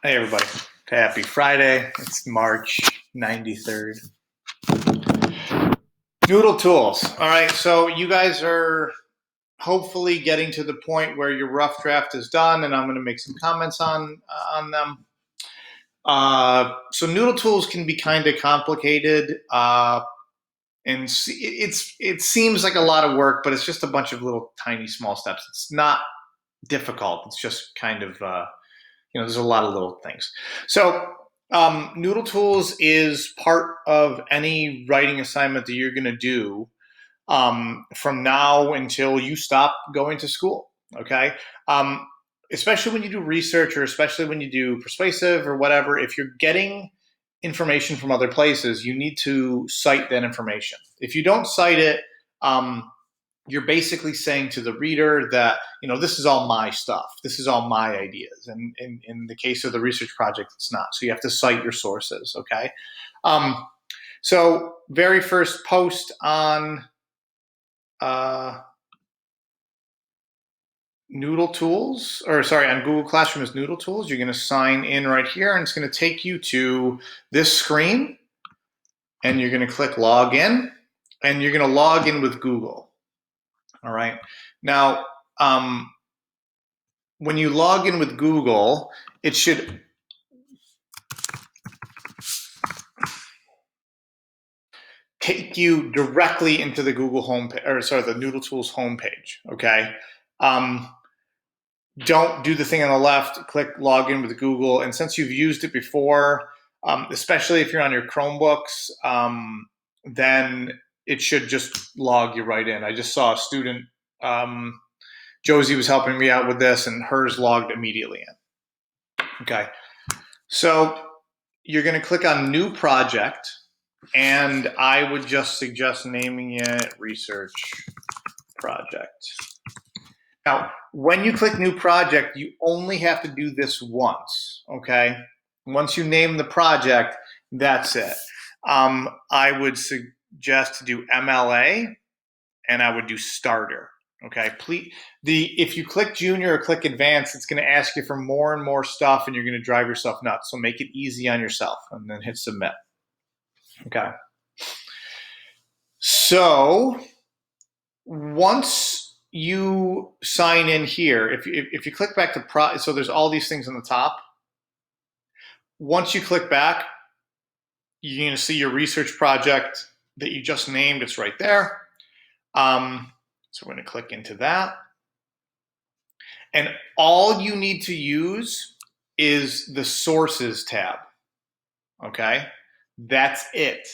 Hey everybody, happy Friday. It's March 93rd. Noodle Tools. All right, so you guys are hopefully getting to the point where your rough draft is done, and I'm going to make some comments on them. So Noodle Tools can be kind of complicated, and it seems like a lot of work, but it's just a bunch of little tiny small steps. It's not difficult. It's just kind of there's a lot of little things. So Noodle Tools is part of any writing assignment that you're going to do from now until you stop going to school. Okay. Especially when you do research, or especially when you do persuasive or whatever, if you're getting information from other places, you need to cite that information. If you don't cite it, you're basically saying to the reader that, this is all my stuff. This is all my ideas. And in the case of the research project, it's not. So you have to cite your sources, okay? So very first post on Noodle Tools, on Google Classroom is Noodle Tools. You're going to sign in right here, and it's going to take you to this screen. And you're going to click Login, and you're going to log in with Google. All right. Now, when you log in with Google, it should take you directly into the Google homepage, the Noodle Tools homepage. Okay. Don't do the thing on the left. Click Log in with Google, and since you've used it before, especially if you're on your Chromebooks, then it should just log you right in. I just saw a student. Josie was helping me out with this, and hers logged immediately in. Okay. So you're going to click on New Project, and I would just suggest naming it Research Project. Now, when you click New Project, you only have to do this once, okay? Once you name the project, that's it. I would suggest to do MLA, and I would do Starter. Okay, if you click Junior or click Advanced, it's going to ask you for more and more stuff, and you're going to drive yourself nuts. So make it easy on yourself, and then hit Submit. Okay. So once you sign in here, if you click back to so there's all these things on the top. Once you click back, you're going to see your research project that you just named. It's right there. So we're going to click into that. And all you need to use is the Sources tab. Okay? That's it.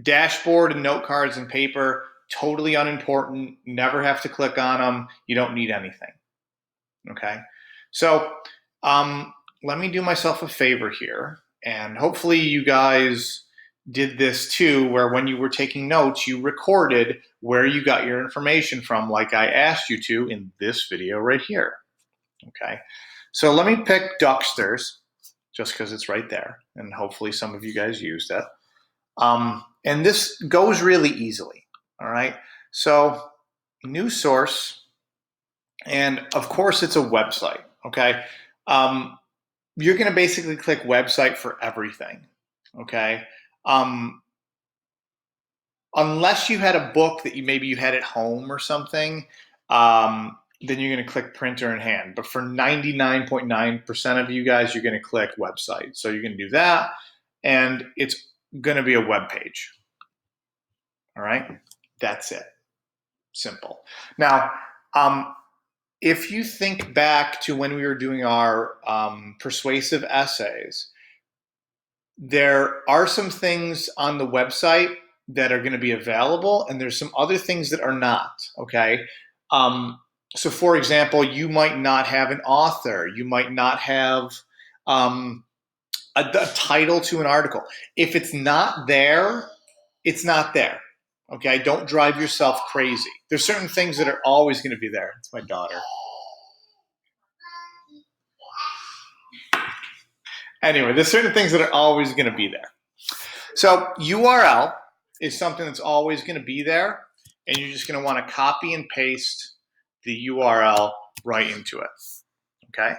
Dashboard and note cards and paper, totally unimportant. Never have to click on them. You don't need anything. Okay? So let me do myself a favor here. And hopefully you guys did this too, where when you were taking notes, you recorded where you got your information from, like I asked you to in this video right here. Okay, so let me pick Ducksters, just because it's right there, and hopefully some of you guys used it. And this goes really easily, all right? So new source, and of course it's a website, okay? You're going to basically click website for everything, okay? Unless you had a book that maybe you had at home or something, then you're going to click printer in hand. But for 99.9% of you guys, you're going to click website. So you're going to do that, and it's going to be a web page. All right, that's it. Simple. Now, if you think back to when we were doing our persuasive essays, there are some things on the website that are going to be available, and there's some other things that are not, okay? So for example, you might not have an author. You might not have a title to an article. If it's not there, it's not there, okay? Don't drive yourself crazy. There's certain things that are always going to be there. It's my daughter. Anyway, there's certain things that are always going to be there. So URL is something that's always going to be there, and you're just going to want to copy and paste the URL right into it. Okay.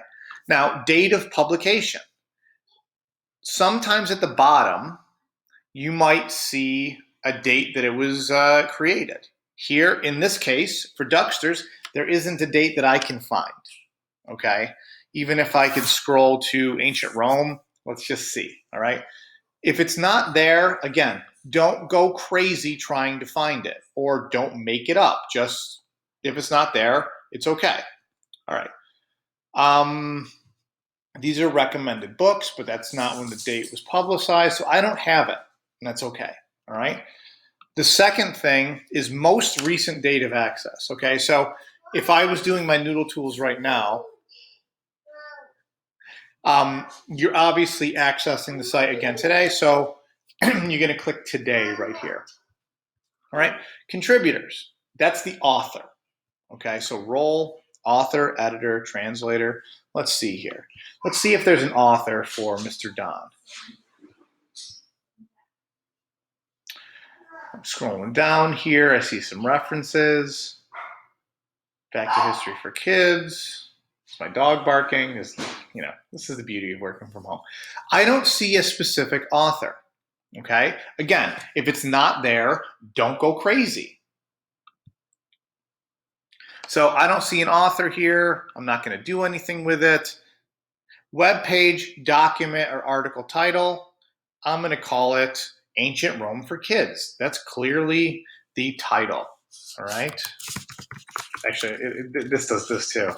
Now, date of publication. Sometimes at the bottom, you might see a date that it was created. Here, in this case, for Ducksters, there isn't a date that I can find, okay? Even if I could scroll to ancient Rome, let's just see, all right? If it's not there, again, don't go crazy trying to find it, or don't make it up. Just, if it's not there, it's okay, all right? These are recommended books, but that's not when the date was publicized, so I don't have it, and that's okay, all right? The second thing is most recent date of access, okay? So if I was doing my Noodle Tools right now, you're obviously accessing the site again today, so you're going to click today right here, all right? Contributors, that's the author, okay? So role, author, editor, translator. Let's see here. Let's see if there's an author for Mr. Don. I'm scrolling down here. I see some references. Back to History for Kids. It's my dog barking. This is the beauty of working from home. I don't see a specific author, okay? Again, if it's not there, don't go crazy. So I don't see an author here. I'm not going to do anything with it. Web page, document, or article title. I'm going to call it Ancient Rome for Kids. That's clearly the title, all right? Actually, this does this too.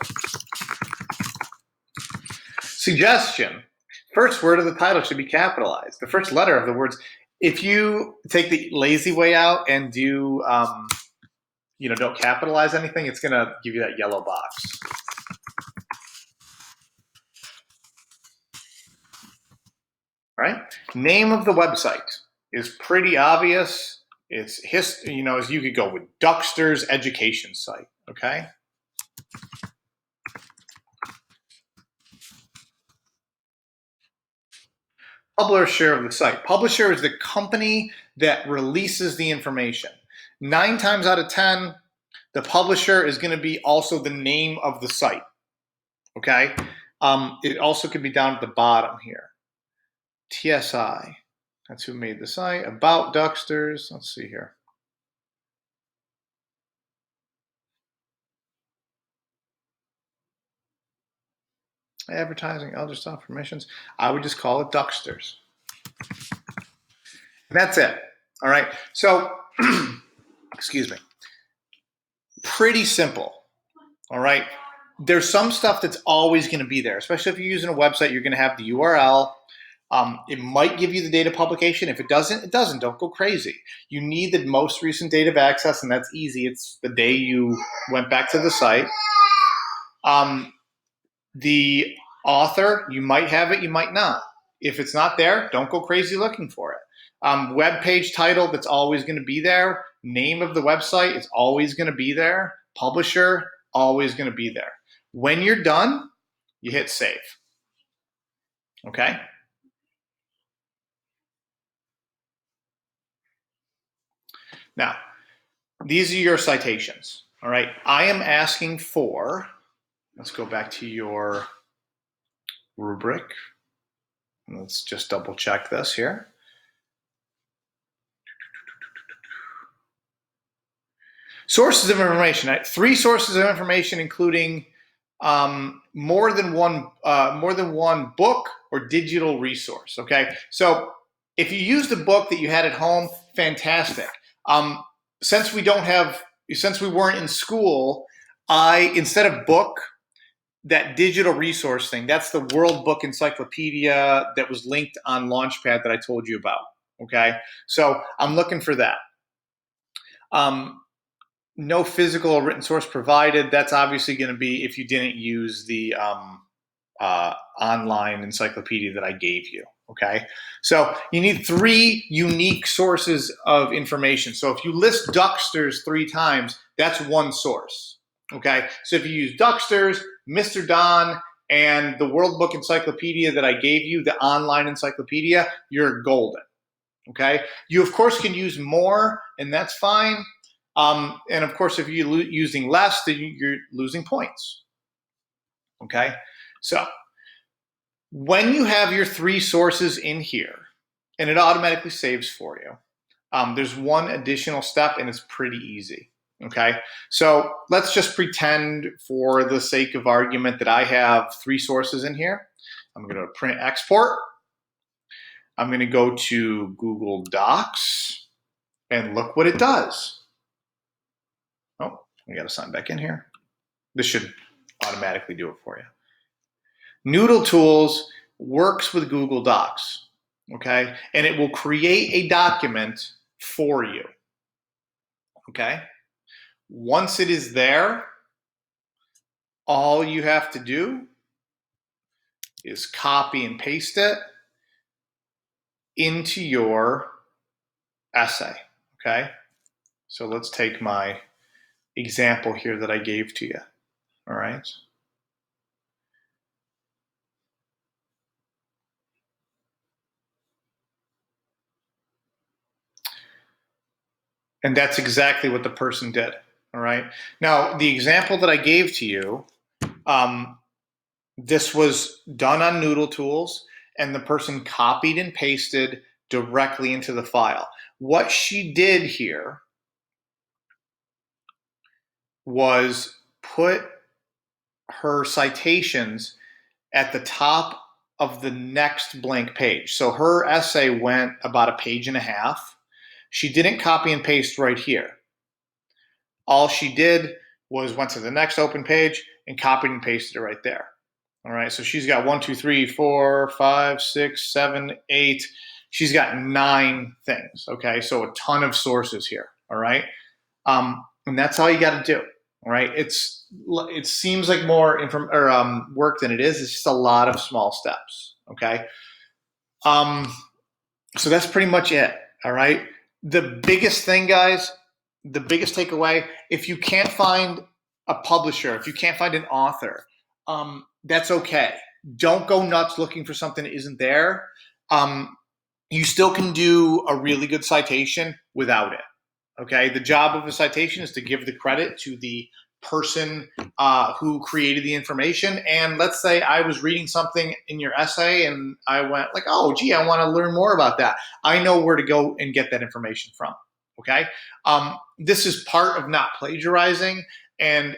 Suggestion. First word of the title should be capitalized. The first letter of the words. If you take the lazy way out and do, don't capitalize anything, it's going to give you that yellow box. Right? Name of the website is pretty obvious. It's as you could go with Ducksters education site, okay? Publisher of the site. Publisher is the company that releases the information. 9 times out of 10, the publisher is going to be also the name of the site, okay? It also could be down at the bottom here. TSI, that's who made the site. About Ducksters, let's see here. Advertising, elder stuff, permissions. I would just call it Ducksters. That's it, all right? So, excuse me. Pretty simple, all right? There's some stuff that's always going to be there, especially if you're using a website, you're going to have the URL. It might give you the date of publication. If it doesn't, it doesn't. Don't go crazy. You need the most recent date of access, and that's easy. It's the day you went back to the site. The author, you might have it, you might not. If it's not there, don't go crazy looking for it. Web page title, that's always going to be there. Name of the website is always going to be there. Publisher, always going to be there. When you're done, you hit save. Okay? Now, these are your citations. All right? I am asking for, let's go back to your rubric. Let's just double check this here. Sources of information. 3 sources of information, including more than one book or digital resource. Okay, so if you used a book that you had at home, fantastic. Since we weren't in school, instead of book, that digital resource thing, that's the World Book Encyclopedia that was linked on Launchpad that I told you about. Okay, so I'm looking for that. No physical or written source provided. That's obviously going to be if you didn't use the online encyclopedia that I gave you. Okay, so you need 3 unique sources of information. So if you list Ducksters 3 times, that's 1 source. Okay, so if you use Ducksters, Mr. Don, and the World Book Encyclopedia that I gave you, the online encyclopedia, you're golden. Okay, you of course can use more, and that's fine. And of course, if you're using less, then you're losing points. Okay, so When you have your 3 sources in here, and it automatically saves for you, there's one additional step, and it's pretty easy. Okay, so let's just pretend for the sake of argument that I have 3 sources in here. I'm going to print export. I'm going to go to Google Docs, and look what it does. Oh, we got to sign back in here. This should automatically do it for you. Noodle Tools works with Google Docs, okay? And it will create a document for you, okay? Once it is there, all you have to do is copy and paste it into your essay, okay? So let's take my example here that I gave to you, all right? And that's exactly what the person did, all right? Now, the example that I gave to you, this was done on Noodle Tools, and the person copied and pasted directly into the file. What she did here was put her citations at the top of the next blank page. So her essay went about a page and a half. She didn't copy and paste right here. All she did was went to the next open page and copied and pasted it right there. All right, so she's got 1, 2, 3, 4, 5, 6, 7, 8. She's got 9 things. Okay, so a ton of sources here. All right, and that's all you got to do. All right, it seems like more work than it is. It's just a lot of small steps. Okay, so that's pretty much it. All right, the biggest thing, guys, the biggest takeaway: if you can't find a publisher, if you can't find an author, that's okay. Don't go nuts looking for something that isn't there. You still can do a really good citation without it. Okay, the job of a citation is to give the credit to the person who created the information. And let's say I was reading something in your essay and I went like, oh, gee, I want to learn more about that. I know where to go and get that information from. Okay, this is part of not plagiarizing, and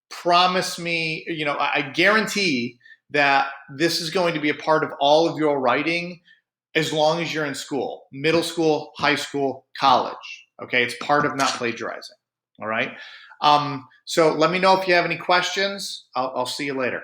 promise me, I guarantee that this is going to be a part of all of your writing as long as you're in school, middle school, high school, college. Okay, it's part of not plagiarizing. All right. So let me know if you have any questions. I'll see you later.